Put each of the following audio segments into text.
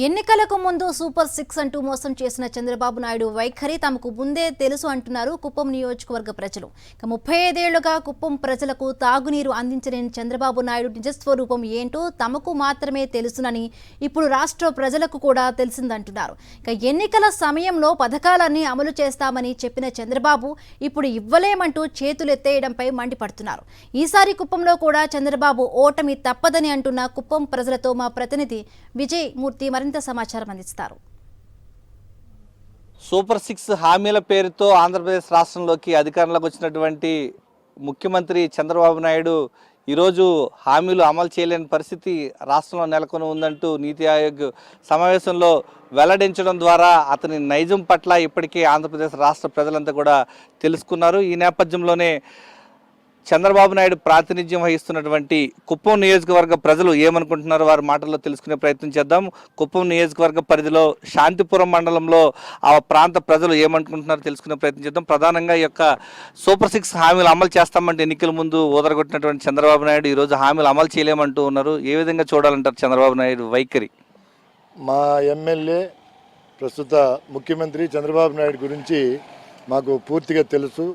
ఎన్నికలకు ముందు సూపర్ 6 అంటూ మోసం చేసిన చంద్రబాబు నాయుడు వైఖరి తమకు ముందే తెలుసు అంటున్నారు కుప్పం నియోజకవర్గ ప్రజలు. 35 ఏళ్లుగా కుప్పం ప్రజలకు తాగునీరు అందించని చంద్రబాబు నాయుడు నిజస్వరూపం ఏంటో తమకు మాత్రమే తెలుసునని ఇప్పుడు రాష్ట్ర ప్రజలకు కూడా తెలిసిందంటున్నారు. ఎన్నికల సమయంలో పథకాలన్నీ అమలు చేస్తామని చెప్పిన చంద్రబాబు ఇప్పుడు ఇవ్వలేమంటూ చేతులెత్తేయడంపై మండిపడుతున్నారు. ఈసారి కుప్పంలో కూడా చంద్రబాబు ఓటమి తప్పదని అంటున్న కుప్పం ప్రజలతో మా ప్రతినిధి విజయ్ మూర్తి మరింత సమాచారం అందిస్తారు. సూపర్ 6 హామీల పేరుతో ఆంధ్రప్రదేశ్ రాష్ట్రంలోకి అధికారంలోకి వచ్చినటువంటి ముఖ్యమంత్రి చంద్రబాబు నాయుడు ఈరోజు హామీలు అమలు చేయలేని పరిస్థితి రాష్ట్రంలో నెలకొని ఉందంటూ నీతి ఆయోగ్ సమావేశంలో వెల్లడించడం ద్వారా అతని నైజం పట్ల ఇప్పటికే ఆంధ్రప్రదేశ్ రాష్ట్ర ప్రజలంతా కూడా తెలుసుకున్నారు. ఈ నేపథ్యంలోనే చంద్రబాబు నాయుడు ప్రాతినిధ్యం వహిస్తున్నటువంటి కుప్పం నియోజకవర్గ ప్రజలు ఏమనుకుంటున్నారో వారి మాటల్లో తెలుసుకునే ప్రయత్నం చేద్దాం. కుప్పం నియోజకవర్గ పరిధిలో శాంతిపురం మండలంలో ఆ ప్రాంత ప్రజలు ఏమనుకుంటున్నారో తెలుసుకునే ప్రయత్నం చేద్దాం. ప్రధానంగా ఈ యొక్క సూపర్ 6 హామీలు అమలు చేస్తామంటే ఎన్నికల ముందు ఓదరగొట్టినటువంటి చంద్రబాబు నాయుడు ఈరోజు హామీలు అమలు చేయలేమంటూ ఉన్నారు. ఏ విధంగా చూడాలంటారు చంద్రబాబు నాయుడు వైఖరి? మా ఎమ్మెల్యే ప్రస్తుత ముఖ్యమంత్రి చంద్రబాబు నాయుడు గురించి మాకు పూర్తిగా తెలుసు.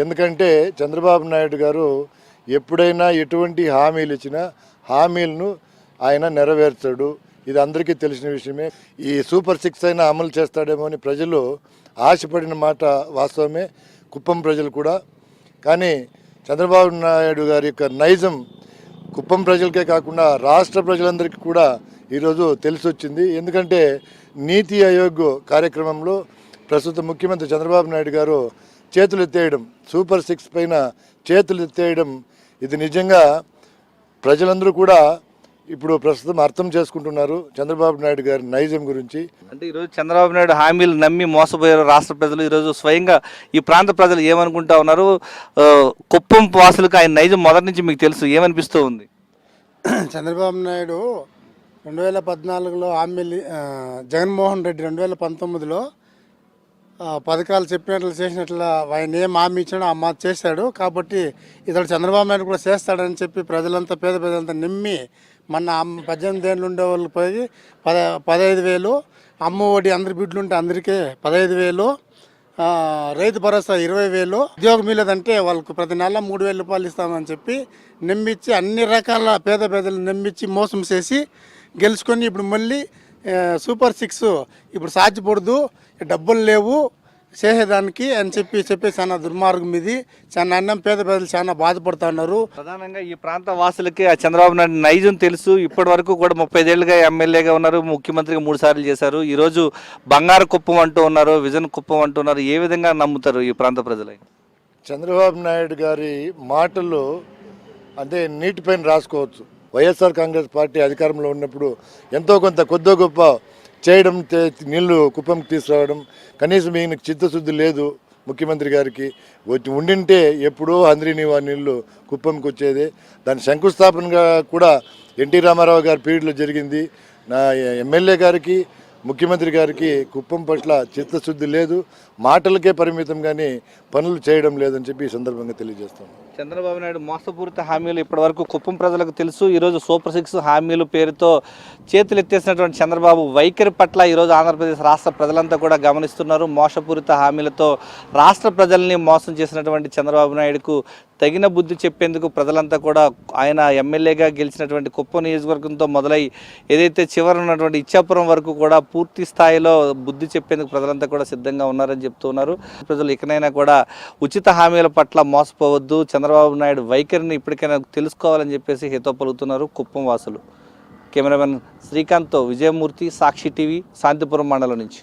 ఎందుకంటే చంద్రబాబు నాయుడు గారు ఎప్పుడైనా ఎటువంటి హామీలు ఇచ్చినా హామీలను ఆయన నెరవేర్చాడు. ఇది అందరికీ తెలిసిన విషయమే. ఈ సూపర్ 6 అయినా అమలు చేస్తాడేమో అని ప్రజలు ఆశపడిన మాట వాస్తవమే, కుప్పం ప్రజలు కూడా. కానీ చంద్రబాబు నాయుడు గారి యొక్క నైజం కుప్పం ప్రజలకే కాకుండా రాష్ట్ర ప్రజలందరికీ కూడా ఈరోజు తెలిసి వచ్చింది. ఎందుకంటే నీతి ఆయోగ్ కార్యక్రమంలో ప్రస్తుత ముఖ్యమంత్రి చంద్రబాబు నాయుడు గారు చేతులు ఎత్తేయడం, సూపర్ 6 పైన చేతులు ఎత్తేయడం, ఇది నిజంగా ప్రజలందరూ కూడా ఇప్పుడు ప్రస్తుతం అర్థం చేసుకుంటున్నారు చంద్రబాబు నాయుడు గారి నైజం గురించి. అంటే ఈరోజు చంద్రబాబు నాయుడు హామీలు నమ్మి మోసపోయారు రాష్ట్ర ప్రజలు. ఈరోజు స్వయంగా ఈ ప్రాంత ప్రజలు ఏమనుకుంటా ఉన్నారు? కుప్పం వాసులకు ఆయన నైజం మొదటి నుంచి మీకు తెలుసు, ఏమనిపిస్తూ ఉంది? చంద్రబాబు నాయుడు 2014లో హామీలు, జగన్మోహన్ రెడ్డి 2019లో పథకాలు చెప్పినట్లు చేసినట్లు ఆయన ఏం హామీ ఇచ్చాడో ఆ మాట చేశాడు. కాబట్టి ఇతడు చంద్రబాబు నాయుడు కూడా చేస్తాడని చెప్పి ప్రజలంతా పేద ప్రజలంతా నిమ్మి మొన్న 18 ఏళ్ళు ఉండే వాళ్ళకి పోయి 15,000, అమ్మ ఒడి అందరి బిడ్డలు ఉంటే అందరికీ 15,000, రైతు భరోసా 20,000, ఉద్యోగం లేదంటే వాళ్ళకు ప్రతి నెల 3,000 రూపాయలు ఇస్తామని చెప్పి నిమ్మిచ్చి అన్ని రకాల పేద ప్రజలు నిమ్మిచ్చి మోసం చేసి గెలుచుకొని ఇప్పుడు మళ్ళీ సూపర్ 6 ఇప్పుడు సాధ్యపడదు, డబ్బులు లేవు చేసేదానికి అని చెప్పి చాలా దుర్మార్గం ఇది. చాలా అన్నం పేద ప్రజలు చాలా బాధపడుతున్నారు. ప్రధానంగా ఈ ప్రాంత వాసులకి ఆ చంద్రబాబు నాయుడు నైజం తెలుసు. ఇప్పటి వరకు కూడా 35 ఏళ్ళుగా ఎమ్మెల్యేగా ఉన్నారు, ముఖ్యమంత్రిగా 3 సార్లు చేశారు. ఈరోజు బంగారు కుప్పం అంటూ ఉన్నారు, విజన్ కుప్పం అంటున్నారు. ఏ విధంగా నమ్ముతారు ఈ ప్రాంత ప్రజలు? చంద్రబాబు నాయుడు గారి మాటలు అంటే నీటిపైన రాసుకోవచ్చు. వైఎస్ఆర్ కాంగ్రెస్ పార్టీ అధికారంలో ఉన్నప్పుడు ఎంతో కొంత కొద్దో గొప్ప చేయడం, నీళ్లు కుప్పంకి తీసుకురావడం, కనీసం ఈయనకు చిత్తశుద్ధి లేదు ముఖ్యమంత్రి గారికి. ఉండింటే ఎప్పుడో హంద్రీనివా నీళ్లు కుప్పంకి వచ్చేది. దాని శంకుస్థాపనగా కూడా ఎన్టీ రామారావు గారి పీరియడ్లో జరిగింది. నా ఎమ్మెల్యే గారికి ముఖ్యమంత్రి గారికి కుప్పం పట్ల చిత్తశుద్ధి లేదు, మాటలకే పరిమితం కానీ పనులు చేయడం లేదని చెప్పి ఈ సందర్భంగా తెలియజేస్తాం. చంద్రబాబు నాయుడు మోసపూరిత హామీలు ఇప్పటి వరకు కుప్పం ప్రజలకు తెలుసు. ఈరోజు సూపర్ 6 హామీలు పేరుతో చేతులు ఎత్తేసినటువంటి చంద్రబాబు వైఖరి పట్ల ఈరోజు ఆంధ్రప్రదేశ్ రాష్ట్ర ప్రజలంతా కూడా గమనిస్తున్నారు. మోసపూరిత హామీలతో రాష్ట్ర ప్రజల్ని మోసం చేసినటువంటి చంద్రబాబు నాయుడుకు తగిన బుద్ధి చెప్పేందుకు ప్రజలంతా కూడా ఆయన ఎమ్మెల్యేగా గెలిచినటువంటి కుప్పం నియోజకవర్గంతో మొదలై ఏదైతే చివరి ఉన్నటువంటి ఇచ్చాపురం వరకు కూడా పూర్తి స్థాయిలో బుద్ధి చెప్పేందుకు ప్రజలంతా కూడా సిద్ధంగా ఉన్నారని చెప్తూ ఉన్నారు. ప్రజలు ఇకనైనా కూడా ఉచిత హామీల పట్ల మోసపోవద్దు, చంద్రబాబు నాయుడు వైఖరిని ఇప్పటికైనా తెలుసుకోవాలని చెప్పేసి హితవు పలుకుతున్నారు కుప్పం వాసులు. కెమెరామెన్ శ్రీకాంత్తో విజయమూర్తి, సాక్షి టీవీ, శాంతిపురం మండలం నుంచి.